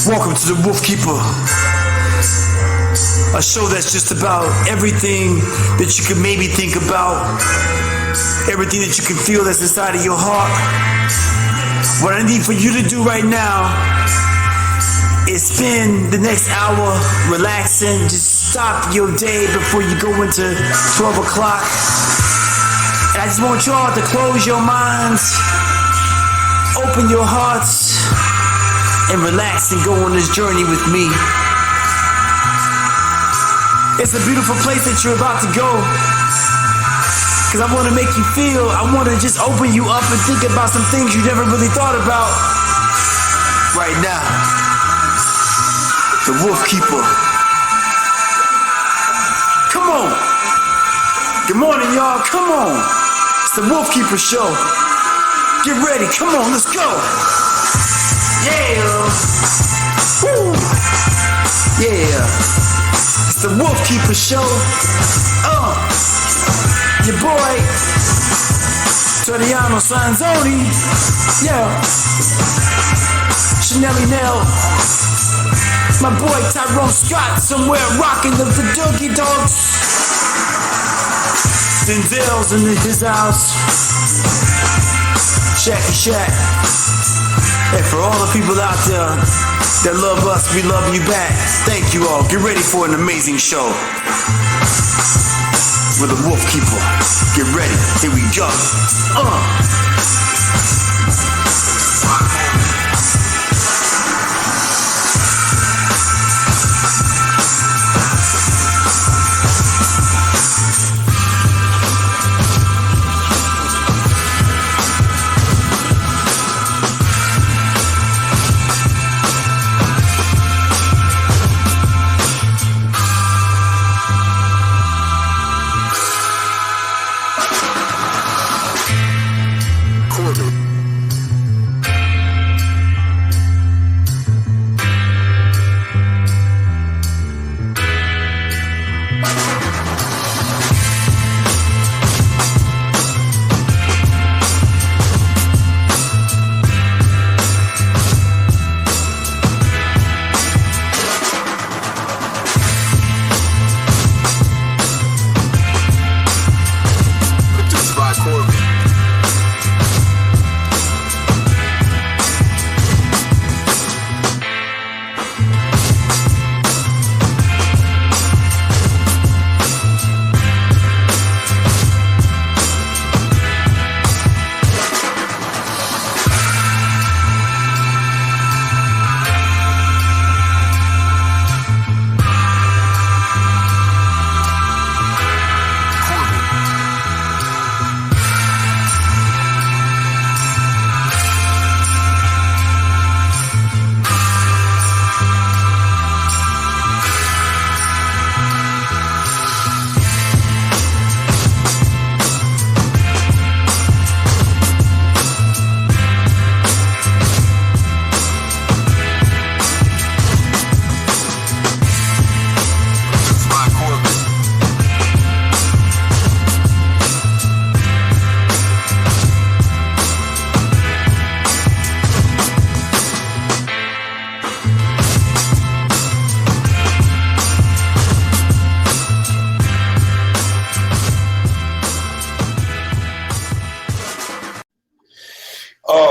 Welcome to the Wolfkeeper, a show that's just about everything that you could maybe think about, everything that you can feel that's inside of your heart. What I need for you to do right now is spend the next hour relaxing. Just stop your day before you go into 12 o'clock. And I just want y'all to close your minds, open your hearts, and relax and go on this journey with me. It's a beautiful place that you're about to go, because I want to make you feel, I want to just open you up and think about some things you never really thought about. Right now, the Wolfkeeper. Come on. Good morning, y'all. Come on. It's the Wolfkeeper show. Get ready. Come on, let's go. Yeah. Woo. Yeah. It's the Wolfkeeper show. Your boy, Toriano Sanzone. Yeah. Chanel Nell. My boy Tyrone Scott somewhere rocking the Doogie Dogs. Denzel's in his house. Shacky Shack. And for all the people out there that love us, we love you back. Thank you all. Get ready for an amazing show with the Wolfkeeper. Get ready. Here we go.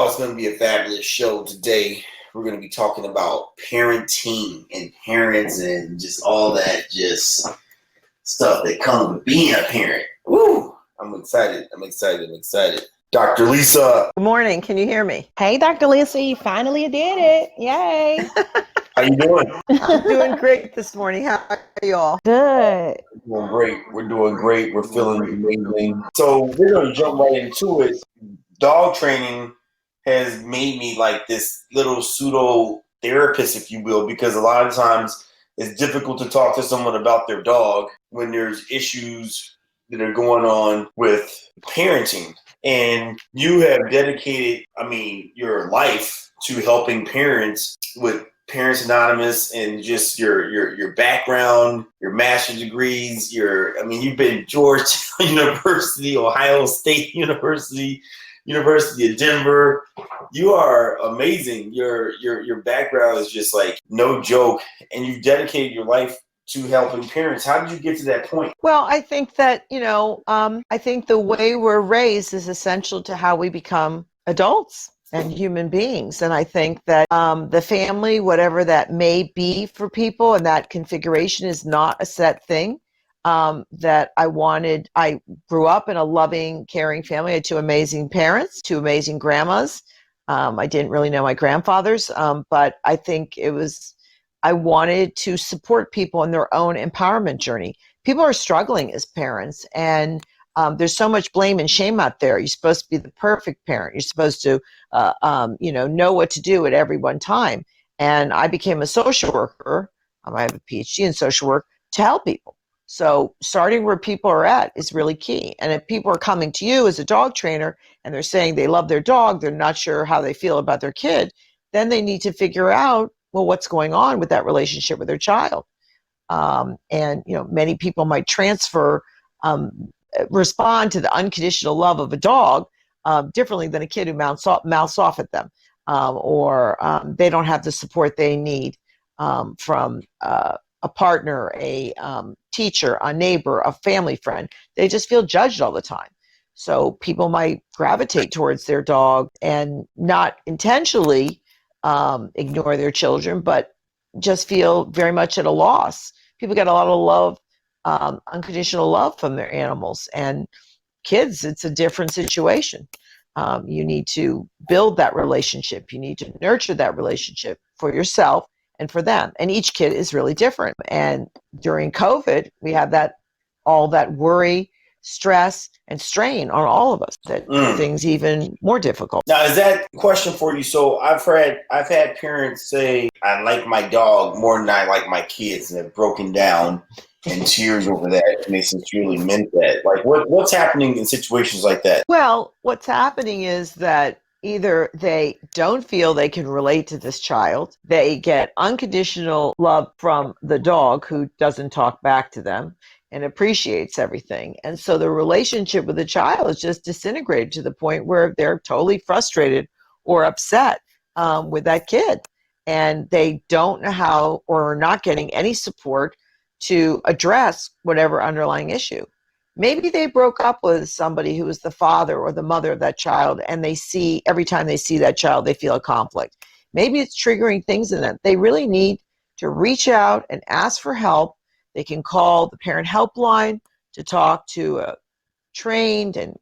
It's going to be a fabulous show today. We're going to be talking about parenting and parents and just all that just stuff that comes with being a parent. Woo! I'm excited. Dr. Lisa. Good morning. Can you hear me? Hey, Dr. Lisa, you finally did it. Yay. How you doing? I'm doing great this morning. How are you all? Good. We're doing great. We're feeling amazing. So we're going to jump right into it. Dog training has made me like this little pseudo therapist, if you will, because a lot of times it's difficult to talk to someone about their dog when there's issues that are going on with parenting. And you have dedicated, your life to helping parents with Parents Anonymous and just your background, your master's degrees, you've been Georgetown University, Ohio State University, University of Denver. You are amazing. Your background is just like no joke, and you dedicated your life to helping parents. How did you get to that point? Well, I think that, I think the way we're raised is essential to how we become adults and human beings. And I think that the family, whatever that may be for people, and that configuration is not a set thing. That I grew up in a loving, caring family. I had two amazing parents, two amazing grandmas. I didn't really know my grandfathers, but I think I wanted to support people in their own empowerment journey. People are struggling as parents, and there's so much blame and shame out there. You're supposed to be the perfect parent. You're supposed to, know what to do at every one time. And I became a social worker. I have a Ph.D. in social work to help people. So starting where people are at is really key. And if people are coming to you as a dog trainer and they're saying they love their dog, they're not sure how they feel about their kid, then they need to figure out, well, what's going on with that relationship with their child. Many people might respond to the unconditional love of a dog differently than a kid who mouths off at them, or they don't have the support they need from a partner, a teacher, a neighbor, a family friend. They just feel judged all the time. So people might gravitate towards their dog and not intentionally ignore their children, but just feel very much at a loss. People get a lot of love, unconditional love from their animals. And kids, it's a different situation. You need to build that relationship. You need to nurture that relationship for yourself and for them. And each kid is really different. And during COVID, we had all that worry, stress, and strain on all of us that made things even more difficult. Now, is that a question for you? So I've had parents say, I like my dog more than I like my kids, and have broken down in tears over that, and they sincerely meant that. Like, what's happening in situations like that? Well, what's happening is that either they don't feel they can relate to this child, they get unconditional love from the dog who doesn't talk back to them and appreciates everything. And so the relationship with the child is just disintegrated to the point where they're totally frustrated or upset with that kid. And they don't know how, or are not getting any support to address whatever underlying issue. Maybe they broke up with somebody who was the father or the mother of that child, and every time they see that child, they feel a conflict. Maybe it's triggering things in them. They really need to reach out and ask for help. They can call the parent helpline to talk to a trained and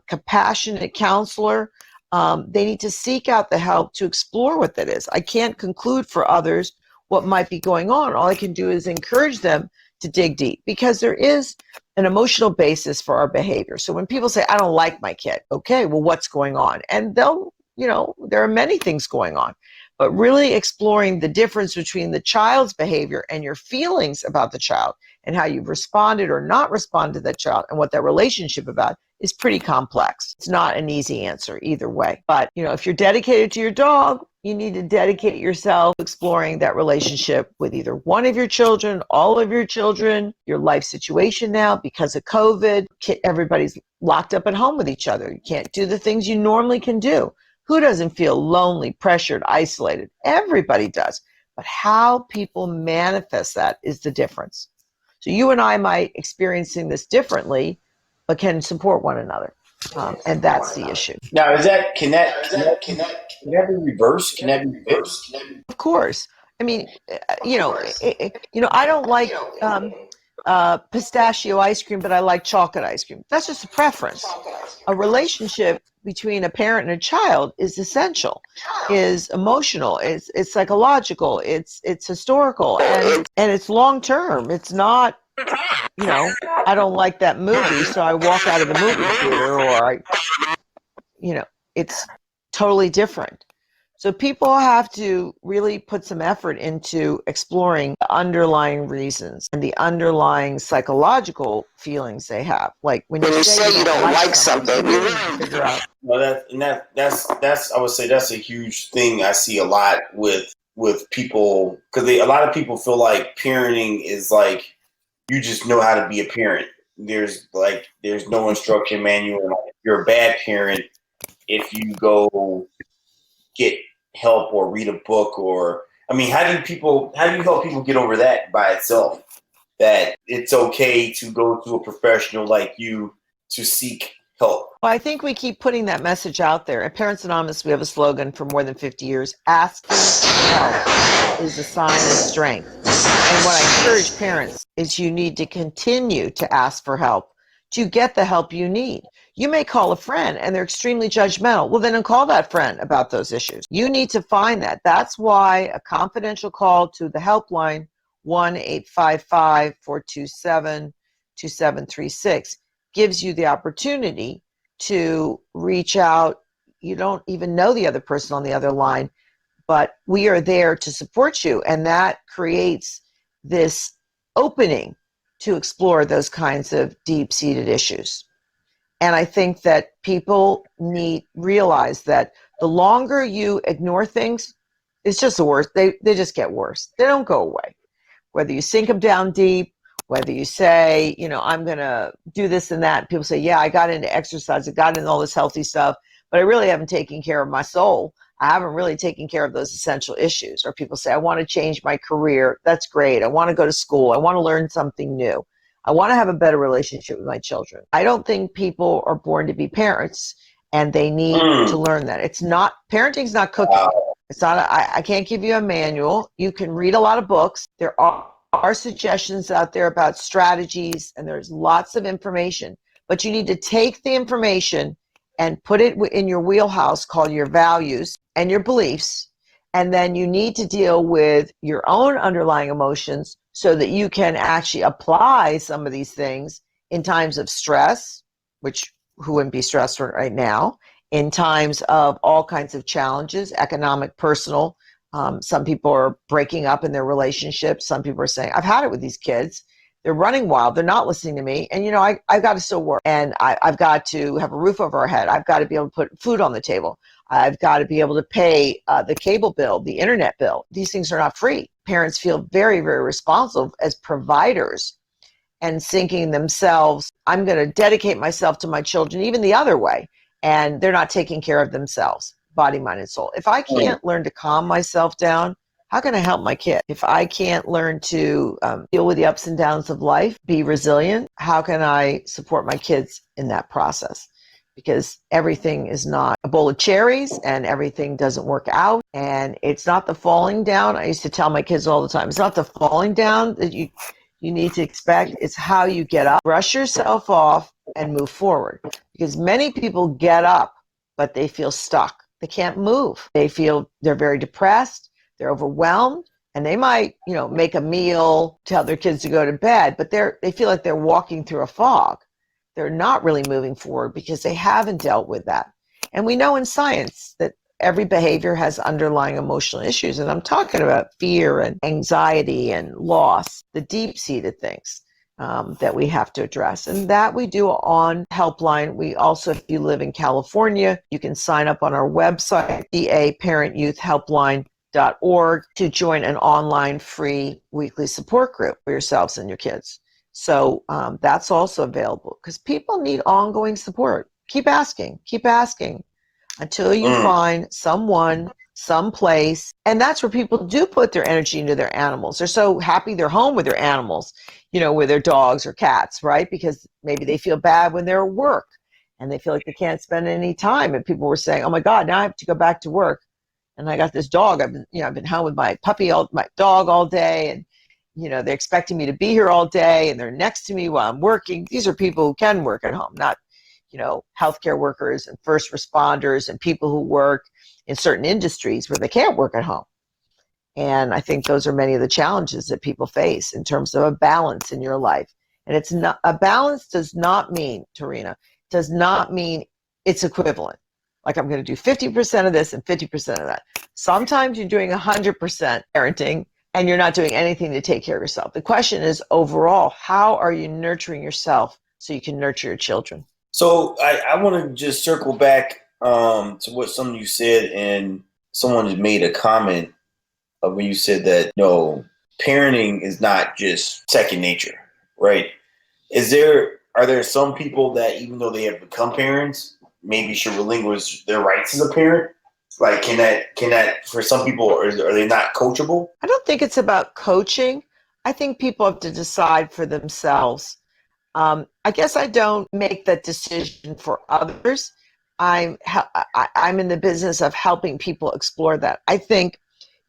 compassionate counselor. They need to seek out the help to explore what that is. I can't conclude for others what might be going on. All I can do is encourage them to dig deep, because there is an emotional basis for our behavior. So when people say, I don't like my kid, okay, well, what's going on? And there are many things going on, but really exploring the difference between the child's behavior and your feelings about the child and how you've responded or not responded to that child and what that relationship about is pretty complex. It's not an easy answer either way. But, if you're dedicated to your dog, you need to dedicate yourself to exploring that relationship with either one of your children, all of your children, your life situation now because of COVID. Everybody's locked up at home with each other. You can't do the things you normally can do. Who doesn't feel lonely, pressured, isolated? Everybody does. But how people manifest that is the difference. So you and I might experiencing this differently, but can support one another. And that's the issue. Now, can that be reversed? Can that be fixed? Of course. I mean, I don't like pistachio ice cream, but I like chocolate ice cream. That's just a preference. A relationship between a parent and a child is essential, is emotional, it's psychological, it's historical, and it's long term. It's not, I don't like that movie, so I walk out of the movie theater, or it's totally different. So people have to really put some effort into exploring the underlying reasons and the underlying psychological feelings they have. Like when you say you don't like something, you really need to figure out. Well, that's I would say that's a huge thing I see a lot with people, because a lot of people feel like parenting is like you just know how to be a parent. There's no instruction manual. If you're a bad parent, if you go get help or read a book? Or, I mean, how do you help people get over that by itself? That it's okay to go to a professional like you to seek help? Well, I think we keep putting that message out there. At Parents Anonymous, we have a slogan for more than 50 years: asking for help is a sign of strength. And what I encourage parents is you need to continue to ask for help to get the help you need. You may call a friend and they're extremely judgmental. Well, then call that friend about those issues. You need to find that. That's why a confidential call to the helpline, 1-855-427-2736, gives you the opportunity to reach out. You don't even know the other person on the other line, but we are there to support you. And that creates this opening to explore those kinds of deep-seated issues. And I think that people realize that the longer you ignore things, it's just the worst. They just get worse. They don't go away. Whether you sink them down deep, whether you say, I'm going to do this and that. People say, yeah, I got into exercise. I got into all this healthy stuff, but I really haven't taken care of my soul. I haven't really taken care of those essential issues. Or people say, I want to change my career. That's great. I want to go to school. I want to learn something new. I want to have a better relationship with my children. I don't think people are born to be parents, and they need to learn that. Parenting's not cooking. It's not, I can't give you a manual. You can read a lot of books. There are suggestions out there about strategies, and there's lots of information, but you need to take the information and put it in your wheelhouse called your values and your beliefs. And then you need to deal with your own underlying emotions so that you can actually apply some of these things in times of stress, which who wouldn't be stressed right now, in times of all kinds of challenges, economic, personal. Some people are breaking up in their relationships. Some people are saying, I've had it with these kids. They're running wild. They're not listening to me. And, I've got to still work. And I've got to have a roof over our head. I've got to be able to put food on the table. I've got to be able to pay the cable bill, the internet bill. These things are not free. Parents feel very, very responsible as providers and thinking themselves, I'm going to dedicate myself to my children, even the other way. And they're not taking care of themselves, body, mind, and soul. If I can't learn to calm myself down, how can I help my kid? If I can't learn to deal with the ups and downs of life, be resilient, how can I support my kids in that process? Because everything is not a bowl of cherries and everything doesn't work out. And it's not the falling down. I used to tell my kids all the time, it's not the falling down that you need to expect. It's how you get up, brush yourself off, and move forward. Because many people get up, but they feel stuck. They can't move. They feel they're very depressed. They're overwhelmed, and they might, make a meal, tell their kids to go to bed, but they feel like they're walking through a fog. They're not really moving forward because they haven't dealt with that. And we know in science that every behavior has underlying emotional issues. And I'm talking about fear and anxiety and loss, the deep-seated things that we have to address. And that we do on Helpline. We also, if you live in California, you can sign up on our website, paparentyouthhelpline.org, to join an online free weekly support group for yourselves and your kids. So that's also available because people need ongoing support. Keep asking until you find someone, someplace. And that's where people do put their energy into their animals. They're so happy they're home with their animals, with their dogs or cats, right? Because maybe they feel bad when they're at work and they feel like they can't spend any time. And people were saying, oh my God, now I have to go back to work. And I got this dog. I've been home with my my dog all day. And they're expecting me to be here all day, and they're next to me while I'm working. These are people who can work at home, not, healthcare workers and first responders and people who work in certain industries where they can't work at home. And I think those are many of the challenges that people face in terms of a balance in your life. And it's not, a balance does not mean, Toriano, does not mean it's equivalent. Like I'm going to do 50% of this and 50% of that. Sometimes you're doing 100% parenting and you're not doing anything to take care of yourself. The question is overall, how are you nurturing yourself so you can nurture your children? So I want to just circle back to what something you said, and someone had made a comment of when you said that, parenting is not just second nature, right? Are there some people that even though they have become parents, maybe should relinquish their rights as a parent? Like, can that for some people, are they not coachable? I don't think it's about coaching. I think people have to decide for themselves. I guess I don't make that decision for others. I'm in the business of helping people explore that. I think,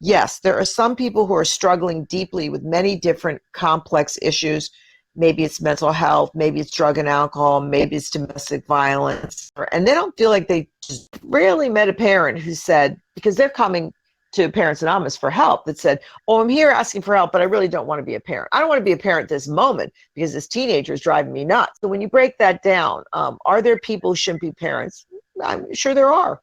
yes, there are some people who are struggling deeply with many different complex issues. Maybe it's mental health, maybe it's drug and alcohol, maybe it's domestic violence, and they don't feel like they just rarely met a parent who said, because they're coming to Parents Anonymous for help, that said, oh, I'm here asking for help, but I really don't want to be a parent. I don't want to be a parent this moment because this teenager is driving me nuts. So when you break that down, are there people who shouldn't be parents? I'm sure there are.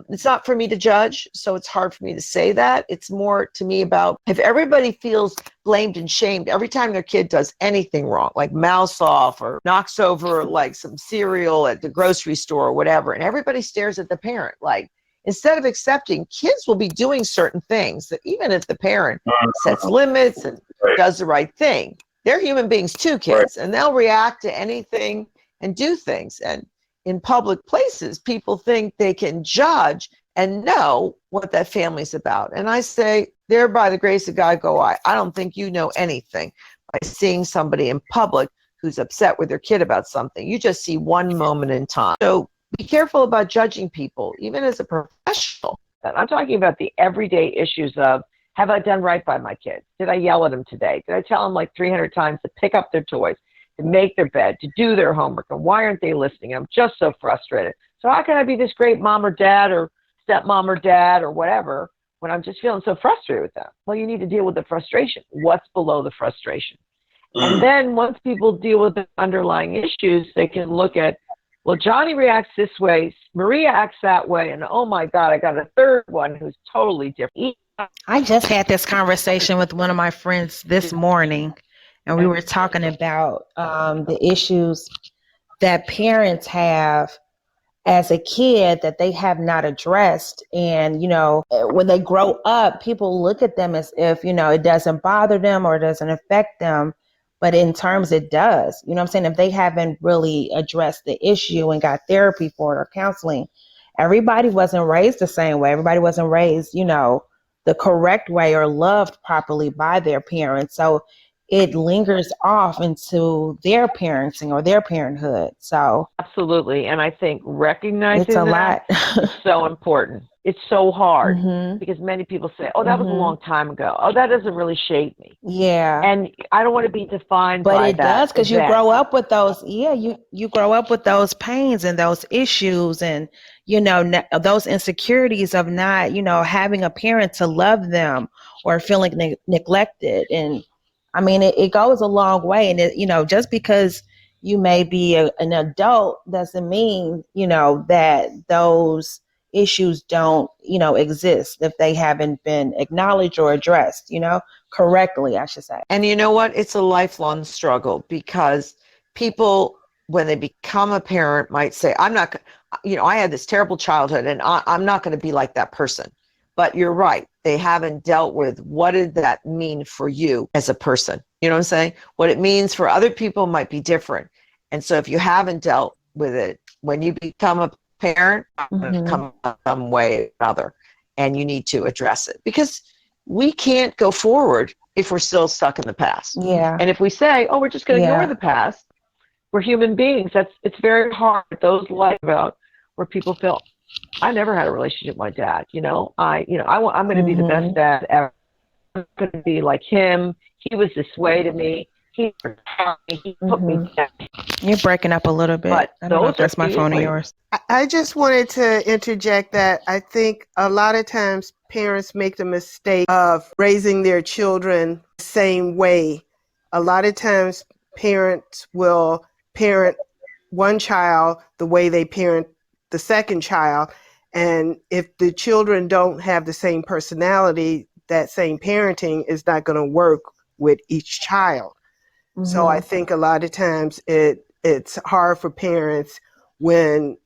It's not for me to judge, so it's hard for me to say that. It's more to me about if everybody feels blamed and shamed every time their kid does anything wrong, like mouths off or knocks over like some cereal at the grocery store or whatever, and everybody stares at the parent, like, instead of accepting, kids will be doing certain things that even if the parent sets limits and does the right thing, they're human beings too, kids, and they'll react to anything and do things. And in public places, people think they can judge and know what that family's about. And I say, there by the grace of God go I. I don't think you know anything by seeing somebody in public who's upset with their kid about something. You just see one moment in time. So be careful about judging people, even as a professional. I'm talking about the everyday issues of, have I done right by my kids? Did I yell at them today? Did I tell them like 300 times to pick up their toys, to make their bed, to do their homework? And why aren't they listening? I'm just so frustrated. So how can I be this great mom or dad or stepmom or dad or whatever when I'm just feeling so frustrated with them? Well, you need to deal with the frustration. What's below the frustration? And then once people deal with the underlying issues, they can look at, well, Johnny reacts this way, Maria acts that way, and oh my God, I got a third one who's totally different. I just had this conversation with one of my friends this morning, and we were talking about the issues that parents have as a kid that they have not addressed. And, you know, when they grow up, people look at them as if, you know, it doesn't bother them or it doesn't affect them. But in terms it does, you know what I'm saying? If they haven't really addressed the issue and got therapy for it or counseling, everybody wasn't raised the same way. Everybody wasn't raised, you know, the correct way or loved properly by their parents. So it lingers off into their parenting or their parenthood. So absolutely. And I think recognizing it's a lot. is so important. It's so hard because many people say, oh, that was a long time ago. Oh, that doesn't really shape me. Yeah. And I don't want to be defined but by it that. does, because you grow up with those. Yeah, you grow up with those pains and those issues and, you know, those insecurities of not, you know, having a parent to love them or feeling neglected. And I mean, it goes a long way. And, you know, just because you may be an adult doesn't mean, you know, that those issues don't, you know, exist if they haven't been acknowledged or addressed, you know, correctly, I should say. And you know what? It's a lifelong struggle because people, when they become a parent, might say, I'm not, you know, I had this terrible childhood and I'm not going to be like that person. But you're right. They haven't dealt with what did that mean for you as a person? You know what I'm saying? What it means for other people might be different. And so if you haven't dealt with it, when you become a parent, come some way or another, and you need to address it because we can't go forward if we're still stuck in the past. Yeah. And if we say, oh, we're just going to ignore the past, we're human beings. It's very hard. Those life about where people feel, I never had a relationship with my dad. I'm going to be the best dad ever. I'm going to be like him. He was this way to me. He put me down. You're breaking up a little bit. But I don't know if that's my phone or yours. I just wanted to interject that I think a lot of times parents make the mistake of raising their children the same way. A lot of times parents will parent one child the way they parent the second child. And if the children don't have the same personality, that same parenting is not going to work with each child. So I think a lot of times it's hard for parents when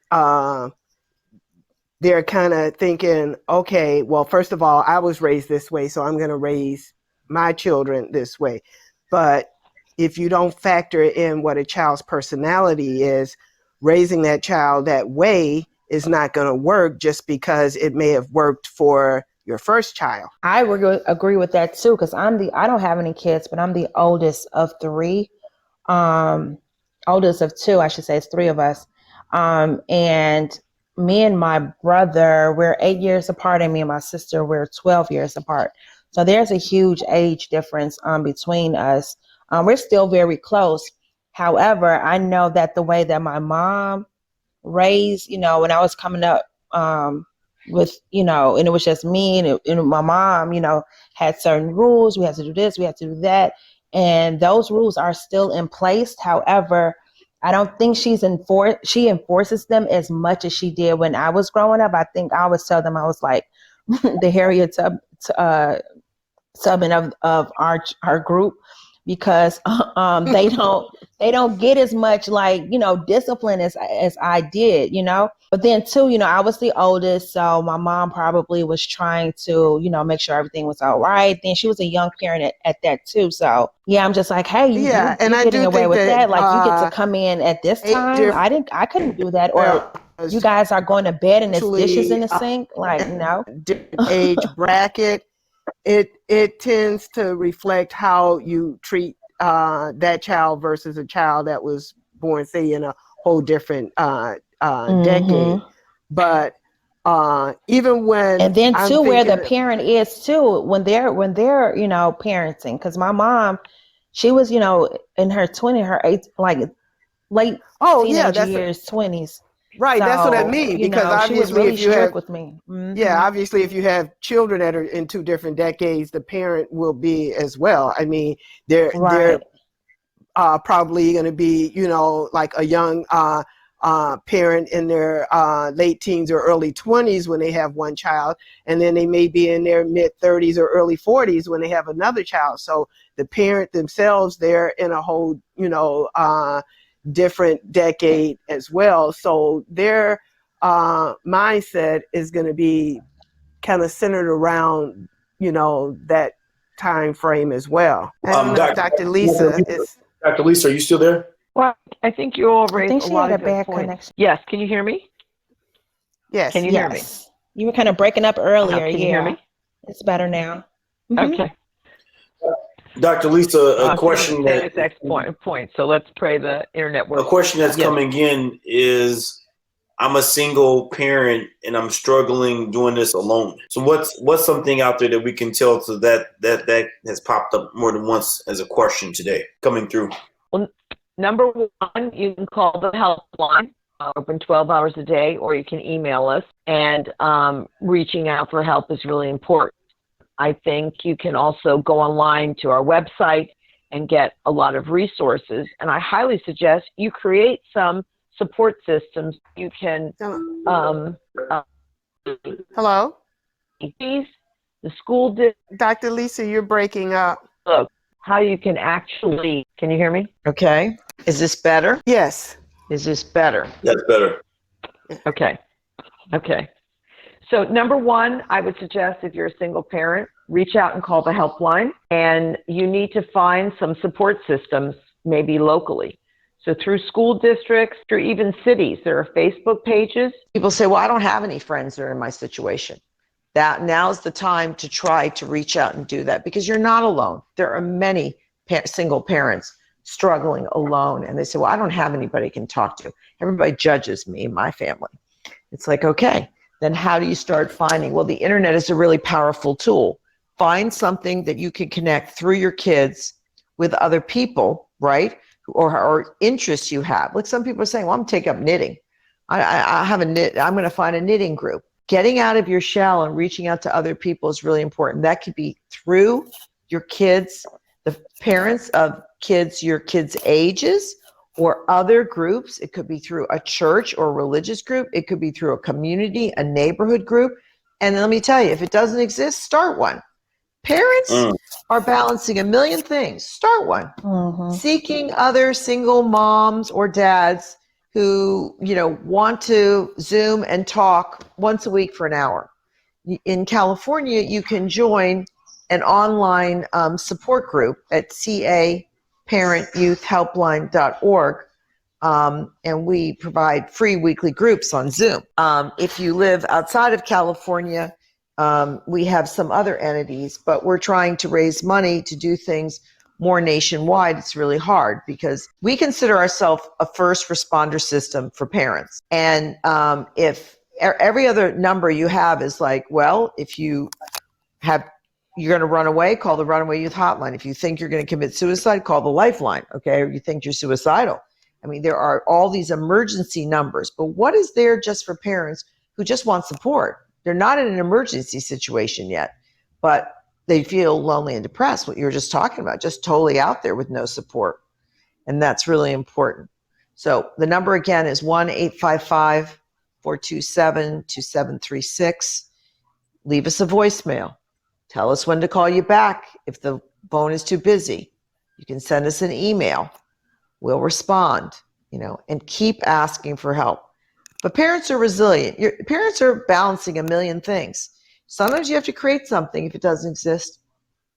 they're kind of thinking, okay, well, first of all, I was raised this way, so I'm going to raise my children this way. But if you don't factor in what a child's personality is, raising that child that way is not going to work just because it may have worked for your first child. I agree with that too, because I don't have any kids, but I'm the oldest of three. Oldest of two, I should say. It's three of us. And me and my brother, we're 8 years apart, and me and my sister, we're 12 years apart. So there's a huge age difference between us. We're still very close. However, I know that the way that my mom raised, when I was coming up, with, and it was just me and my mom, had certain rules. We had to do this, we had to do that. And those rules are still in place. However, I don't think she enforces them as much as she did when I was growing up. I think I always tell them I was like the Harriet Tubman of our group, because they don't get as much discipline as I did, But then too, I was the oldest, so my mom probably was trying to, make sure everything was all right. Then she was a young parent at that too. So yeah, I'm just like, hey, you're getting away with that. Like, you get to come in at this time. I couldn't do that. Or you guys are going to bed and there's dishes in the sink. Like, no. Different age bracket. It tends to reflect how you treat that child versus a child that was born, say, in a whole different decade. But even when, and then too, where the parent is too, when they're parenting, because my mom, she was in her 20s, her late teenage years, 20s. Right, so, that's what I mean. Because obviously, she was really strict with me. Yeah, obviously, if you have children that are in two different decades, the parent will be as well. I mean, they're probably going to be, like a young parent in their late teens or early 20s when they have one child, and then they may be in their mid 30s or early 40s when they have another child. So the parent themselves, they're in a whole, different decade as well. So their mindset is going to be kind of centered around, that time frame as well. Dr. Lisa is. Dr. Lisa, are you still there? Well, I think you all raised a lot of good points. Connection. Yes, can you hear me? Yes. Can you hear me? You were kind of breaking up earlier. Can you hear me? It's better now. Okay. Dr. Lisa, a question point. So let's pray the internet works. A question that's coming in is, I'm a single parent and I'm struggling doing this alone. So what's something out there that we can tell to that has popped up more than once as a question today coming through? Well, number one, you can call the helpline, open 12 hours a day, or you can email us. And reaching out for help is really important. I think you can also go online to our website and get a lot of resources. And I highly suggest you create some support systems. You can hello, the school Dr. Lisa, you're breaking up. Look, how you can actually, can you hear me? Okay. Is this better? Yes. Is this better? That's better. Okay. So number one, I would suggest if you're a single parent, reach out and call the helpline, and you need to find some support systems, maybe locally. So through school districts, through even cities, there are Facebook pages. People say, well, I don't have any friends that are in my situation. That now's the time to try to reach out and do that, because you're not alone. There are many single parents struggling alone, and they say, well, I don't have anybody I can talk to. Everybody judges me and my family. It's like, okay, then how do you start finding? Well, the internet is a really powerful tool. Find something that you can connect through your kids with other people, right? Or interests you have. Like some people are saying, well, I'm taking up knitting. I have I'm going to find a knitting group. Getting out of your shell and reaching out to other people is really important. That could be through your kids, the parents of kids, your kids' ages, or other groups. It could be through a church or a religious group. It could be through a community, a neighborhood group. And let me tell you, if it doesn't exist, start one. Parents are balancing a million things. Start one. Seeking other single moms or dads who, want to Zoom and talk once a week for an hour. In California, you can join an online support group at caparentyouthhelpline.org. and we provide free weekly groups on Zoom. If you live outside of California, we have some other entities, but we're trying to raise money to do things more nationwide. It's really hard because we consider ourselves a first responder system for parents. And if every other number you have is like, well, if you're going to run away, call the Runaway Youth Hotline. If you think you're going to commit suicide, call the Lifeline, okay? Or you think you're suicidal. I mean, there are all these emergency numbers, but what is there just for parents who just want support? They're not in an emergency situation yet, but they feel lonely and depressed, what you were just talking about, just totally out there with no support. And that's really important. So the number again is 1-855-427-2736. Leave us a voicemail. Tell us when to call you back. If the phone is too busy, you can send us an email. We'll respond, and keep asking for help. But parents are resilient. Your parents are balancing a million things. Sometimes you have to create something if it doesn't exist.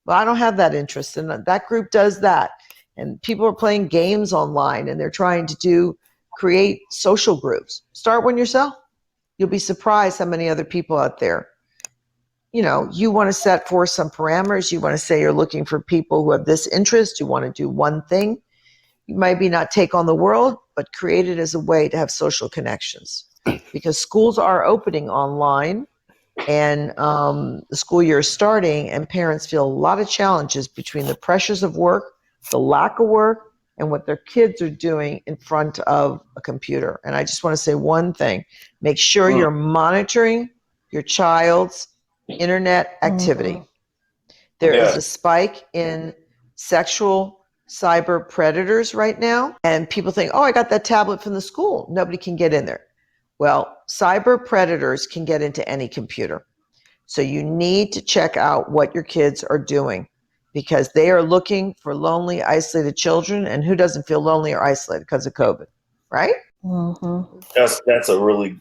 Well, I don't have that interest, and that group does that. And people are playing games online, and they're trying to create social groups. Start one yourself. You'll be surprised how many other people out there. You want to set forth some parameters. You want to say you're looking for people who have this interest. You want to do one thing. You maybe not take on the world, but create it as a way to have social connections. Because schools are opening online, and the school year is starting, and parents feel a lot of challenges between the pressures of work, the lack of work, and what their kids are doing in front of a computer. And I just want to say one thing. Make sure you're monitoring your child's internet activity. There is a spike in sexual cyber predators right now, and people think, I got that tablet from the school. Nobody can get in there. Well, cyber predators can get into any computer. So you need to check out what your kids are doing, because they are looking for lonely, isolated children. And who doesn't feel lonely or isolated because of COVID, right? Mm-hmm. That's a really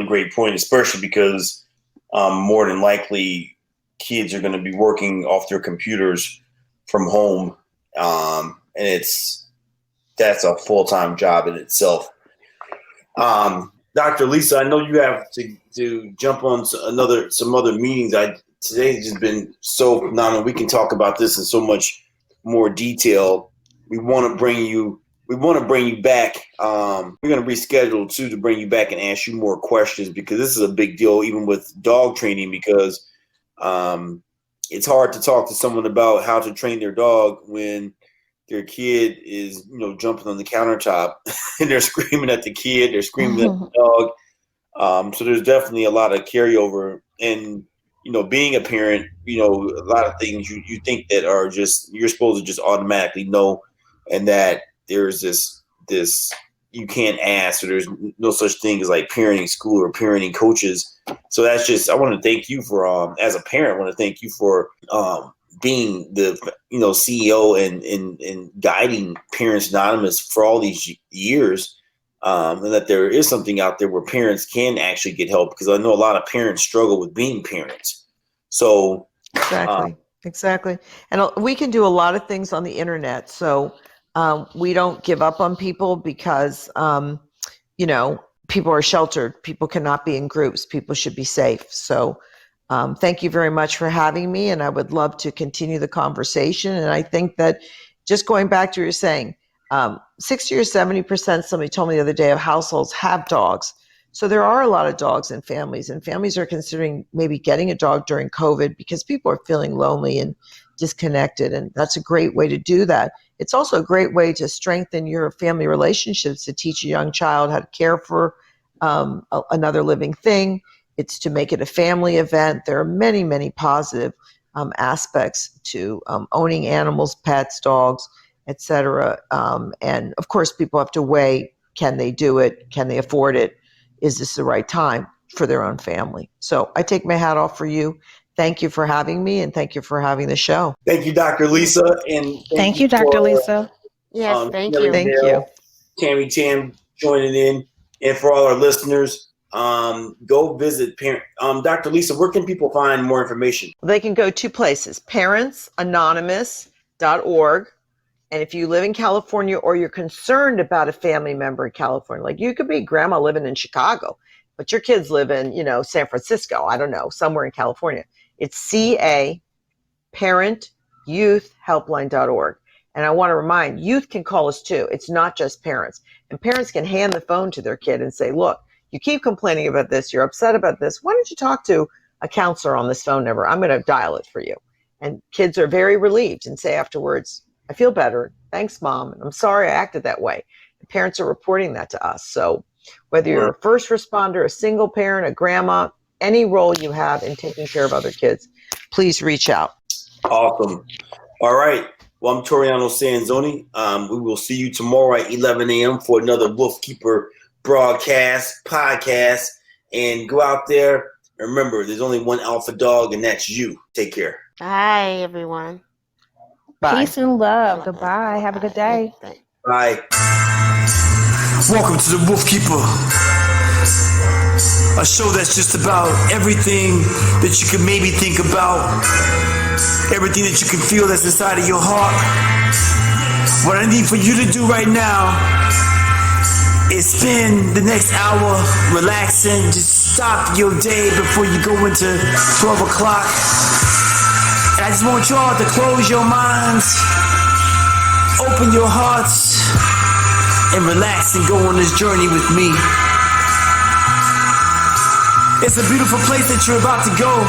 great point, especially because more than likely kids are going to be working off their computers from home. And that's a full-time job in itself. Dr. Lisa, I know you have to jump on some other meetings. Today's just been so phenomenal. We can talk about this in so much more detail. We want to bring you back. We're going to reschedule too to bring you back and ask you more questions, because this is a big deal, even with dog training, because it's hard to talk to someone about how to train their dog when their kid is, jumping on the countertop and they're screaming at the kid, they're screaming at the dog. So there's definitely a lot of carryover. And, being a parent, a lot of things you think that are just, you're supposed to just automatically know, and that there's this you can't ask, or there's no such thing as like parenting school or parenting coaches. So that's just, I want to thank you for, as a parent, I want to thank you for being the, CEO and guiding Parents Anonymous for all these years. And that there is something out there where parents can actually get help, because I know a lot of parents struggle with being parents. So Exactly. And we can do a lot of things on the internet. So we don't give up on people because, people are sheltered. People cannot be in groups. People should be safe. So thank you very much for having me. And I would love to continue the conversation. And I think that just going back to what you're saying, 60 or 70%, somebody told me the other day, of households have dogs. So there are a lot of dogs in families, and families are considering maybe getting a dog during COVID because people are feeling lonely and disconnected. And that's a great way to do that. It's also a great way to strengthen your family relationships, to teach a young child how to care for another living thing. It's to make it a family event. There are many, many positive aspects to owning animals, pets, dogs, etc. And of course, people have to weigh, can they do it? Can they afford it? Is this the right time for their own family? So I take my hat off for you. Thank you for having me, and thank you for having the show. Thank you, Dr. Lisa. And Thank you, Dr. Lisa. Yes, thank you. Thank you. Tammy Tam joining in. And for all our listeners, go visit Dr. Lisa, where can people find more information? They can go two places, parentsanonymous.org And if you live in California or you're concerned about a family member in California, like you could be grandma living in Chicago, but your kids live in, San Francisco, I don't know, somewhere in California. It's CA parentyouthhelpline.org. And I want to remind, youth can call us too. It's not just parents. And parents can hand the phone to their kid and say, look, you keep complaining about this, you're upset about this. Why don't you talk to a counselor on this phone number? I'm going to dial it for you. And kids are very relieved and say afterwards, I feel better. Thanks, Mom. I'm sorry I acted that way. And parents are reporting that to us. So whether you're a first responder, a single parent, a grandma, any role you have in taking care of other kids, please reach out. Awesome. All right. Well, I'm Toriano Sanzone. We will see you tomorrow at 11 a.m. for another Wolfkeeper podcast. And go out there. And remember, there's only one alpha dog, and that's you. Take care. Bye, everyone. Bye. Peace and love. Goodbye. Have a good day. Bye. Welcome to the Wolfkeeper, a show that's just about everything that you can maybe think about, everything that you can feel that's inside of your heart. What I need for you to do right now is spend the next hour relaxing. Just stop your day before you go into 12 o'clock. And I just want y'all to close your minds, open your hearts, and relax and go on this journey with me. It's a beautiful place that you're about to go.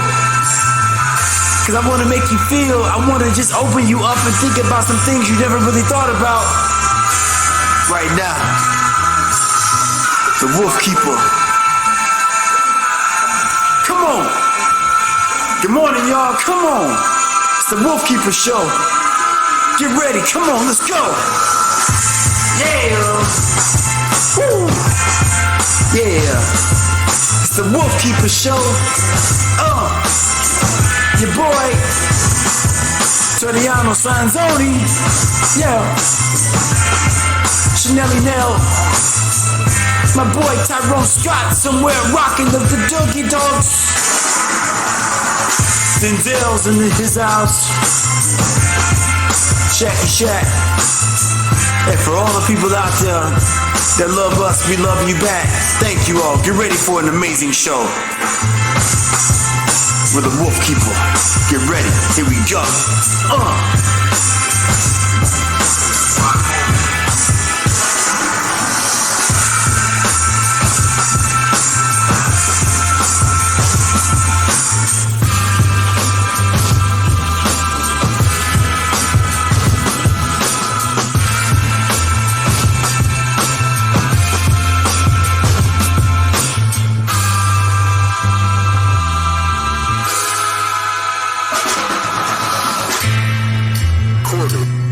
Because I want to make you feel, I want to just open you up and think about some things you never really thought about. Right now, the Wolfkeeper. Come on. Good morning, y'all. Come on. It's the Wolfkeeper show. Get ready. Come on, let's go. Yeah. Woo. Yeah. It's the Wolfkeeper show. Your boy, Toriano Sanzone. Yeah. Chanelly Nell. My boy Tyrone Scott somewhere rocking the Doogie Dogs. Denzel's in his house. Shacky Shack. And for all the people out there that love us, we love you back. Thank you all. Get ready for an amazing show with the Wolfkeeper. Get ready. Here we go. Corridor.